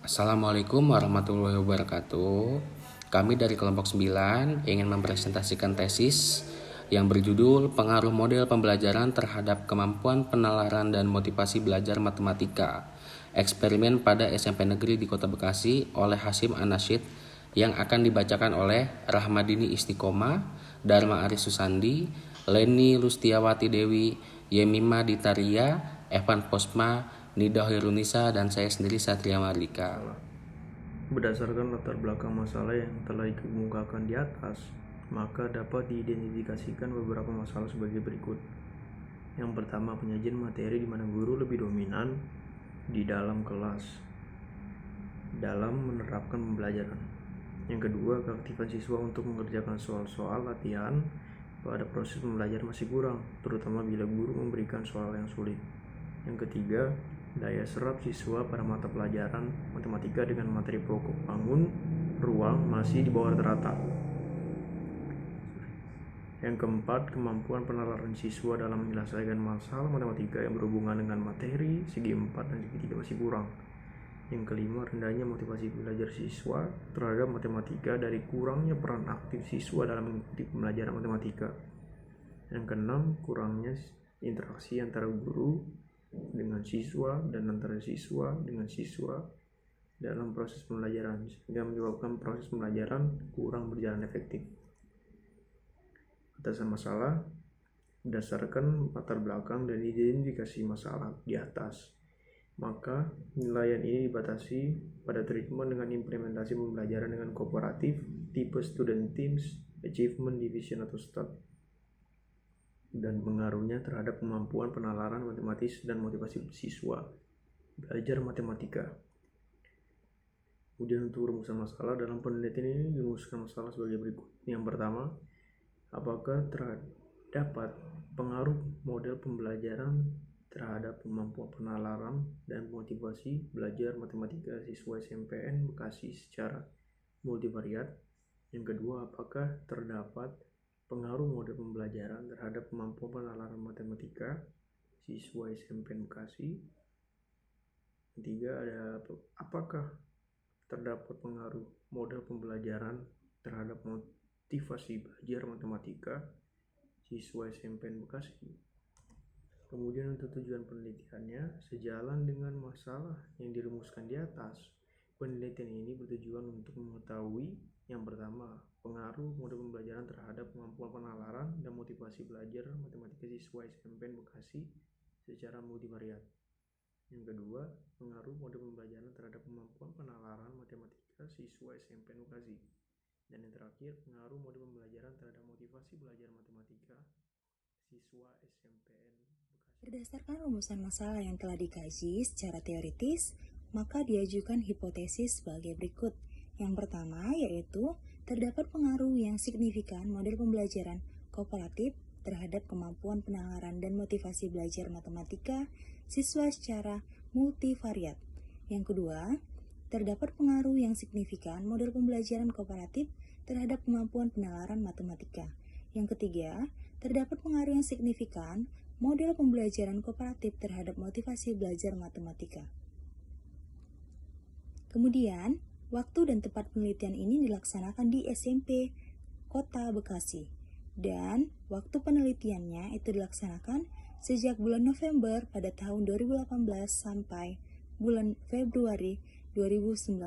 Assalamualaikum warahmatullahi wabarakatuh. Kami dari kelompok 9 ingin mempresentasikan tesis yang berjudul Pengaruh Model Pembelajaran Terhadap Kemampuan Penalaran dan Motivasi Belajar Matematika, Eksperimen pada SMP Negeri di Kota Bekasi oleh Hasyim An-Nasyid, yang akan dibacakan oleh Rahmadini Istiqomah, Dharma Aris Susandi, Leni Lustiawati Dewi, Yemima Ditaria, Evan Posma, Nida Hoirunisa, dan saya sendiri Satria Mardika. Berdasarkan latar belakang masalah yang telah dikemukakan di atas, maka dapat diidentifikasikan beberapa masalah sebagai berikut. Yang pertama, penyajian materi di mana guru lebih dominan di dalam kelas dalam menerapkan pembelajaran. Yang kedua, keaktifan siswa untuk mengerjakan soal-soal latihan pada proses pembelajaran masih kurang, terutama bila guru memberikan soal yang sulit. Yang ketiga, daya serap siswa pada mata pelajaran matematika dengan materi pokok bangun ruang masih di bawah rata-rata. Yang keempat, kemampuan penalaran siswa dalam menyelesaikan masalah matematika yang berhubungan dengan materi segi 4 dan segi 3 masih kurang. Yang kelima, rendahnya motivasi belajar siswa terhadap matematika dari kurangnya peran aktif siswa dalam mengikuti pembelajaran matematika. Yang keenam, kurangnya interaksi antara guru dengan siswa dan antara siswa dengan siswa dalam proses pembelajaran, sehingga menyebabkan proses pembelajaran kurang berjalan efektif. Atasan masalah berdasarkan latar belakang dan identifikasi masalah di atas, maka penilaian ini dibatasi pada treatment dengan implementasi pembelajaran dengan kooperatif, tipe student teams, achievement division atau STAT, dan pengaruhnya terhadap kemampuan penalaran matematis dan motivasi siswa belajar matematika. Kemudian untuk rumusan masalah, dalam penelitian ini dirumuskan masalah sebagai berikut. Yang pertama, apakah terdapat pengaruh model pembelajaran terhadap kemampuan penalaran dan motivasi belajar matematika siswa SMPN Bekasi secara multivariat? Yang kedua, apakah terdapat pengaruh model pembelajaran terhadap kemampuan penalaran matematika siswa SMPN Bekasi? Ketiga, apakah terdapat pengaruh model pembelajaran terhadap motivasi belajar matematika siswa SMPN Bekasi? Kemudian untuk tujuan penelitiannya, sejalan dengan masalah yang dirumuskan di atas, penelitian ini bertujuan untuk mengetahui yang pertama, pengaruh model pembelajaran terhadap kemampuan penalaran dan motivasi belajar matematika siswa SMPN Bekasi secara multivariat. Yang kedua, pengaruh model pembelajaran terhadap kemampuan penalaran matematika siswa SMPN Bekasi. Dan yang terakhir, pengaruh model pembelajaran terhadap motivasi belajar matematika siswa SMPN Bekasi. Berdasarkan rumusan masalah yang telah dikaji secara teoritis, maka diajukan hipotesis sebagai berikut. Yang pertama yaitu terdapat pengaruh yang signifikan model pembelajaran kooperatif terhadap kemampuan penalaran dan motivasi belajar matematika siswa secara multivariat. Yang kedua, terdapat pengaruh yang signifikan model pembelajaran kooperatif terhadap kemampuan penalaran matematika. Yang ketiga, terdapat pengaruh yang signifikan model pembelajaran kooperatif terhadap motivasi belajar matematika. Kemudian, waktu dan tempat penelitian ini dilaksanakan di SMP Kota Bekasi. Dan waktu penelitiannya itu dilaksanakan sejak bulan November pada tahun 2018 sampai bulan Februari 2019.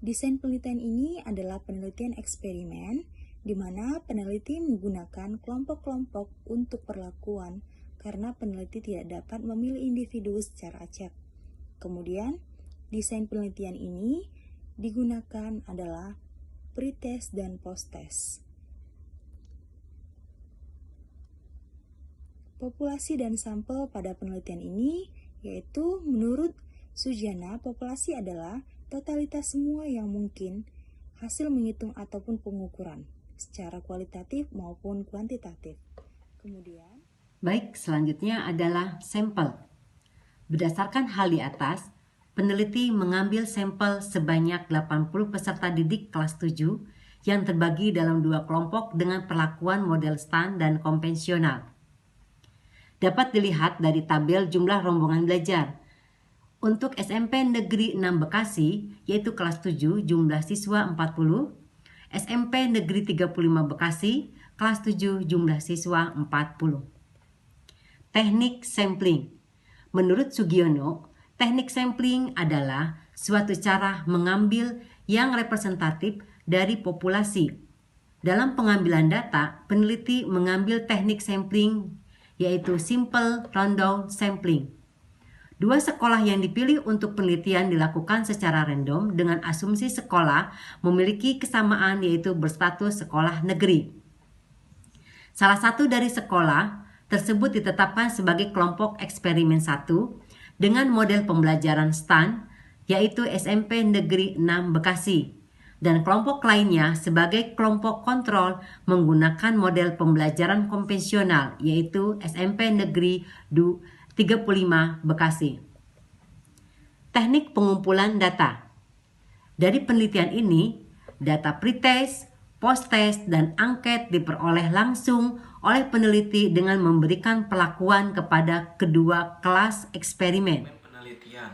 Desain penelitian ini adalah penelitian eksperimen di mana peneliti menggunakan kelompok-kelompok untuk perlakuan karena peneliti tidak dapat memilih individu secara acak. Kemudian, desain penelitian ini digunakan adalah pre-test dan post-test. Populasi dan sampel pada penelitian ini yaitu menurut Sujana, populasi adalah totalitas semua yang mungkin hasil menghitung ataupun pengukuran secara kualitatif maupun kuantitatif. Kemudian, baik, selanjutnya adalah sampel. Berdasarkan hal di atas, peneliti mengambil sampel sebanyak 80 peserta didik kelas 7 yang terbagi dalam 2 kelompok dengan perlakuan model STAN dan konvensional. Dapat dilihat dari tabel jumlah rombongan belajar. Untuk SMP Negeri 6 Bekasi, yaitu kelas 7, jumlah siswa 40. SMP Negeri 35 Bekasi, kelas 7, jumlah siswa 40. Teknik sampling. Menurut Sugiono, teknik sampling adalah suatu cara mengambil yang representatif dari populasi. Dalam pengambilan data, peneliti mengambil teknik sampling, yaitu simple rundown sampling. Dua sekolah yang dipilih untuk penelitian dilakukan secara random dengan asumsi sekolah memiliki kesamaan, yaitu berstatus sekolah negeri. Salah satu dari sekolah tersebut ditetapkan sebagai kelompok eksperimen 1 dengan model pembelajaran STAN, yaitu SMP Negeri 6 Bekasi, dan kelompok lainnya sebagai kelompok kontrol menggunakan model pembelajaran konvensional, yaitu SMP Negeri 35 Bekasi. Teknik pengumpulan data. Dari penelitian ini, data pretest, post-test, dan angket diperoleh langsung oleh peneliti dengan memberikan perlakuan kepada kedua kelas eksperimen. Penelitian.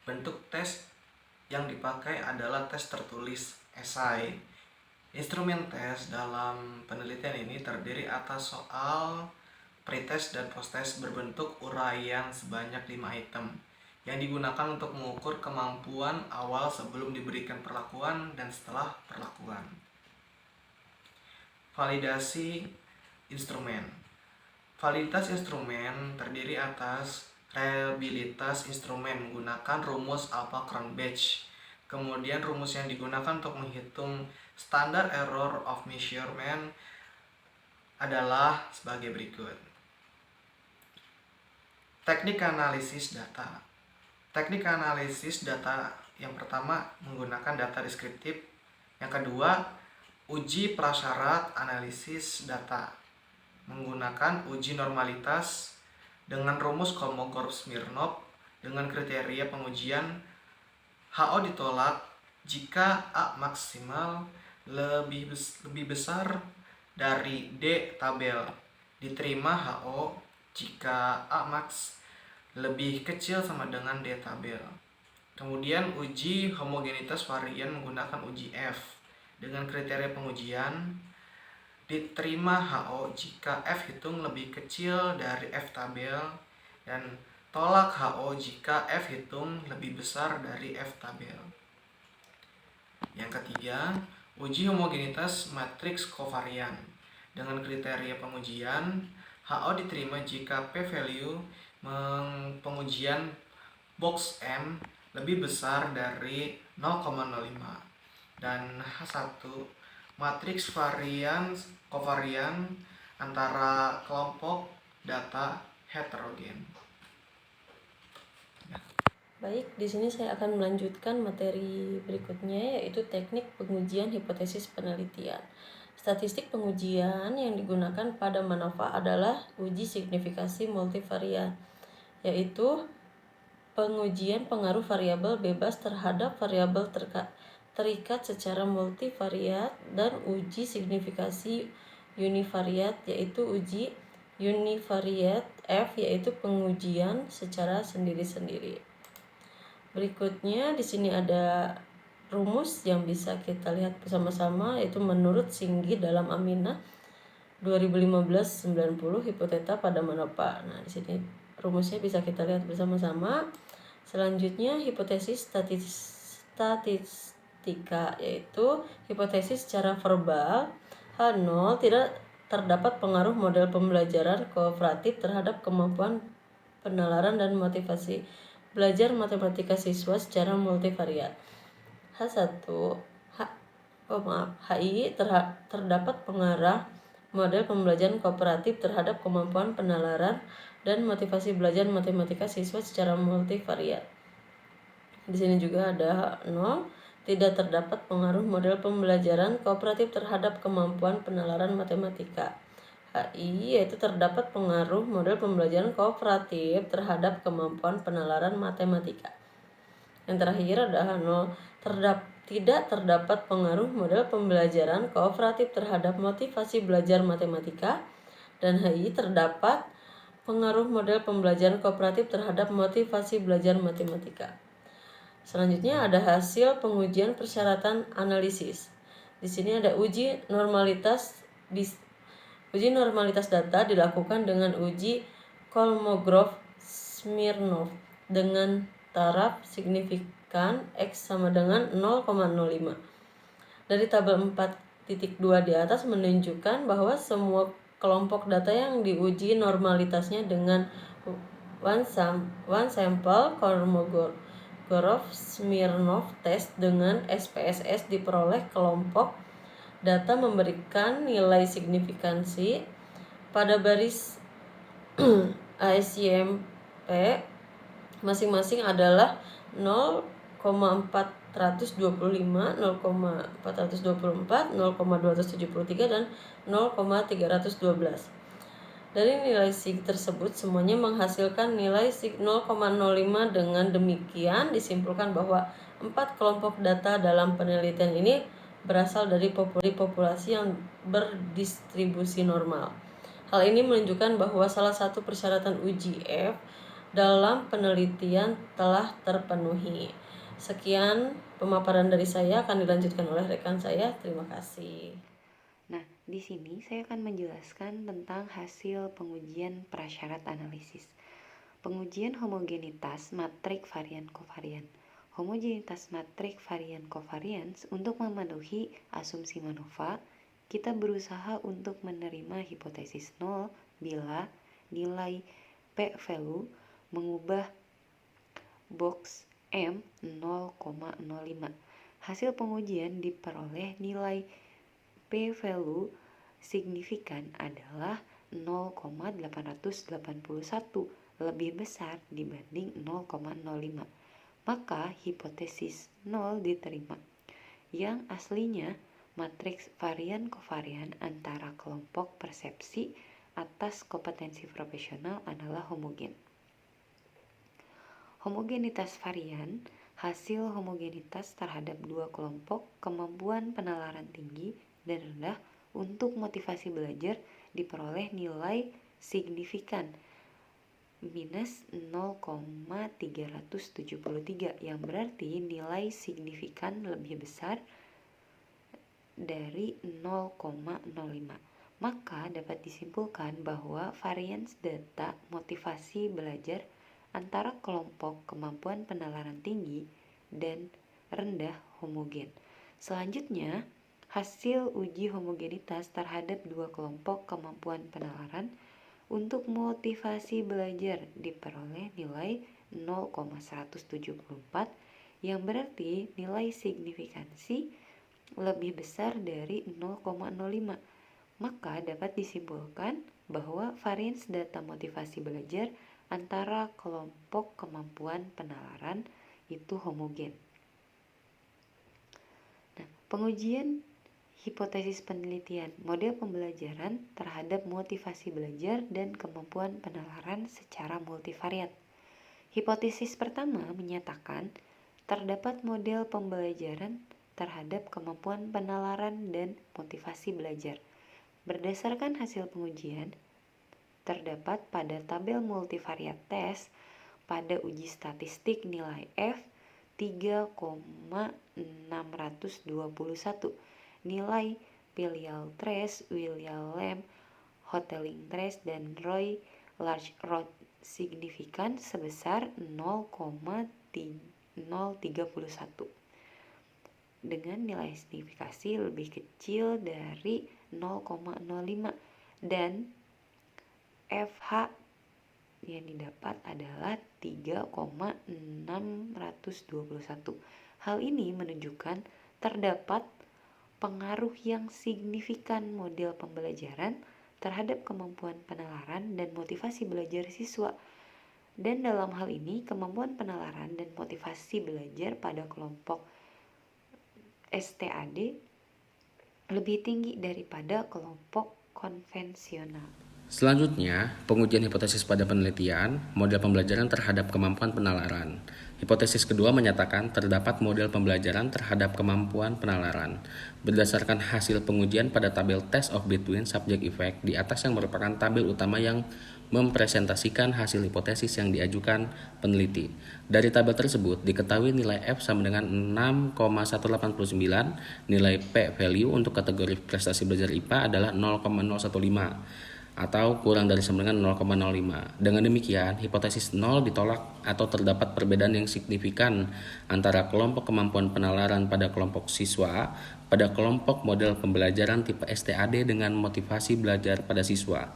Bentuk tes yang dipakai adalah tes tertulis, esai. Instrumen tes dalam penelitian ini terdiri atas soal, pretest dan post-test berbentuk uraian sebanyak 5 item yang digunakan untuk mengukur kemampuan awal sebelum diberikan perlakuan dan setelah perlakuan. Validasi instrumen. Validitas instrumen terdiri atas reliabilitas instrumen menggunakan rumus Alpha-Cronbach. Kemudian rumus yang digunakan untuk menghitung standar error of measurement adalah sebagai berikut. Teknik analisis data. Teknik analisis data yang pertama menggunakan data deskriptif. Yang kedua, uji prasyarat analisis data menggunakan uji normalitas dengan rumus Kolmogorov-Smirnov dengan kriteria pengujian HO ditolak jika A maksimal lebih besar dari D tabel, diterima HO jika A max lebih kecil sama dengan D tabel. Kemudian uji homogenitas varian menggunakan uji F dengan kriteria pengujian, diterima HO jika F hitung lebih kecil dari F tabel dan tolak HO jika F hitung lebih besar dari F tabel. Yang ketiga, uji homogenitas matriks kovarian dengan kriteria pengujian, HO diterima jika p-value pengujian box M lebih besar dari 0,05 dan H1 matriks kovarian antara kelompok data heterogen. Baik, di sini saya akan melanjutkan materi berikutnya, yaitu teknik pengujian hipotesis penelitian. Statistik pengujian yang digunakan pada MANOVA adalah uji signifikasi multivariat, yaitu pengujian pengaruh variabel bebas terhadap variabel terikat secara multivariat, dan uji signifikasi univariat, yaitu uji univariat F, yaitu pengujian secara sendiri-sendiri. Berikutnya di sini ada rumus yang bisa kita lihat bersama-sama, yaitu menurut Singgi dalam Aminah 2015-90 hipoteta pada MANOVA. Nah, di sini rumusnya bisa kita lihat bersama-sama. Selanjutnya hipotesis statistika, yaitu hipotesis secara verbal. H0 tidak terdapat pengaruh model pembelajaran kooperatif terhadap kemampuan penalaran dan motivasi belajar matematika siswa secara multivariat. HI terdapat pengarah model pembelajaran kooperatif terhadap kemampuan penalaran dan motivasi belajar matematika siswa secara multivariat. Di sini juga ada H0, tidak terdapat pengaruh model pembelajaran kooperatif terhadap kemampuan penalaran matematika. HI yaitu terdapat pengaruh model pembelajaran kooperatif terhadap kemampuan penalaran matematika. Yang terakhir ada H0, tidak terdapat pengaruh model pembelajaran kooperatif terhadap motivasi belajar matematika. Dan HI terdapat pengaruh model pembelajaran kooperatif terhadap motivasi belajar matematika. Selanjutnya ada hasil pengujian persyaratan analisis. Di sini ada uji normalitas data dilakukan dengan uji Kolmogorov-Smirnov dengan taraf signifikan X sama dengan 0,05. Dari tabel 4.2 di atas menunjukkan bahwa semua kelompok data yang diuji normalitasnya dengan one sample Kolmogorov-Smirnov test dengan SPSS diperoleh kelompok data memberikan nilai signifikansi pada baris ASYMP masing-masing adalah 0,425, 0,424, 0,273 dan 0,312. Dari nilai sig tersebut semuanya menghasilkan nilai sig 0,05. Dengan demikian disimpulkan bahwa 4 kelompok data dalam penelitian ini berasal dari populasi yang berdistribusi normal. Hal ini menunjukkan bahwa salah satu persyaratan uji F dalam penelitian telah terpenuhi. Sekian pemaparan dari saya, akan dilanjutkan oleh rekan saya. Terima kasih. Nah, di sini saya akan menjelaskan tentang hasil pengujian prasyarat analisis. Pengujian homogenitas matrik varian kovarian. Homogenitas matrik varian kovarians untuk memenuhi asumsi MANOVA, kita berusaha untuk menerima hipotesis 0 bila nilai p-value mengubah box M 0,05. Hasil pengujian diperoleh nilai p-value signifikan adalah 0,881, lebih besar dibanding 0,05. Maka hipotesis 0 diterima, yang aslinya matriks varian kovarian antara kelompok persepsi atas kompetensi profesional adalah homogen. Homogenitas varian, hasil homogenitas terhadap dua kelompok kemampuan penalaran tinggi dan rendah untuk motivasi belajar diperoleh nilai signifikan minus 0,373, yang berarti nilai signifikan lebih besar dari 0,05. Maka dapat disimpulkan bahwa varians data motivasi belajar antara kelompok kemampuan penalaran tinggi dan rendah homogen. Selanjutnya, hasil uji homogenitas terhadap dua kelompok kemampuan penalaran untuk motivasi belajar diperoleh nilai 0,174, yang berarti nilai signifikansi lebih besar dari 0,05. Maka dapat disimpulkan bahwa varians data motivasi belajar antara kelompok kemampuan penalaran itu homogen. Nah, pengujian hipotesis penelitian model pembelajaran terhadap motivasi belajar dan kemampuan penalaran secara multivariat. Hipotesis pertama menyatakan terdapat model pembelajaran terhadap kemampuan penalaran dan motivasi belajar. Berdasarkan hasil pengujian, terdapat pada tabel multivariat tes pada uji statistik nilai F 3,621, nilai Filial Trace, William Lamb, Hotelling Trace, dan Roy Large Rod signifikan sebesar 0,031 dengan nilai signifikasi lebih kecil dari 0,05 dan FH yang didapat adalah 3,621. Hal ini menunjukkan terdapat pengaruh yang signifikan model pembelajaran terhadap kemampuan penalaran dan motivasi belajar siswa. Dan dalam hal ini, kemampuan penalaran dan motivasi belajar pada kelompok STAD lebih tinggi daripada kelompok konvensional. Selanjutnya, pengujian hipotesis pada penelitian, model pembelajaran terhadap kemampuan penalaran. Hipotesis kedua menyatakan terdapat model pembelajaran terhadap kemampuan penalaran. Berdasarkan hasil pengujian pada tabel Test of Between Subject Effect di atas yang merupakan tabel utama yang mempresentasikan hasil hipotesis yang diajukan peneliti. Dari tabel tersebut diketahui nilai F sama dengan 6,189, nilai P value untuk kategori prestasi belajar IPA adalah 0,015 atau kurang dari sama dengan 0,05. Dengan demikian, hipotesis 0 ditolak atau terdapat perbedaan yang signifikan antara kelompok kemampuan penalaran pada kelompok siswa pada kelompok model pembelajaran tipe STAD dengan motivasi belajar pada siswa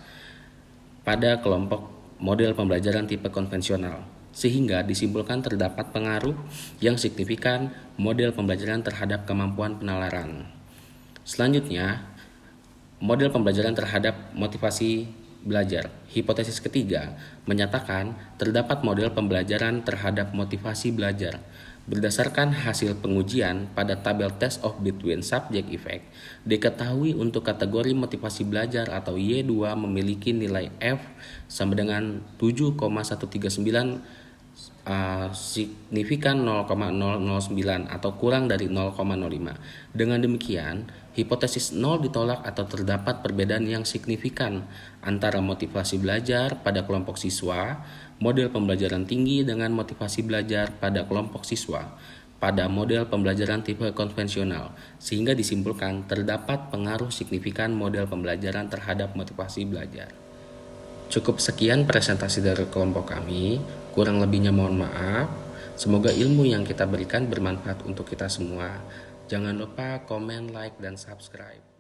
pada kelompok model pembelajaran tipe konvensional, sehingga disimpulkan terdapat pengaruh yang signifikan model pembelajaran terhadap kemampuan penalaran. Selanjutnya, model pembelajaran terhadap motivasi belajar. Hipotesis ketiga menyatakan terdapat model pembelajaran terhadap motivasi belajar. Berdasarkan hasil pengujian pada tabel test of between subject effect, diketahui untuk kategori motivasi belajar atau Y2 memiliki nilai F sama dengan 7,139 signifikan 0,009 atau kurang dari 0,05. Dengan demikian, hipotesis 0 ditolak atau terdapat perbedaan yang signifikan antara motivasi belajar pada kelompok siswa, model pembelajaran tinggi dengan motivasi belajar pada kelompok siswa, pada model pembelajaran tipe konvensional, sehingga disimpulkan terdapat pengaruh signifikan model pembelajaran terhadap motivasi belajar. Cukup sekian presentasi dari kelompok kami, kurang lebihnya mohon maaf. Semoga ilmu yang kita berikan bermanfaat untuk kita semua. Jangan lupa komen, like, dan subscribe.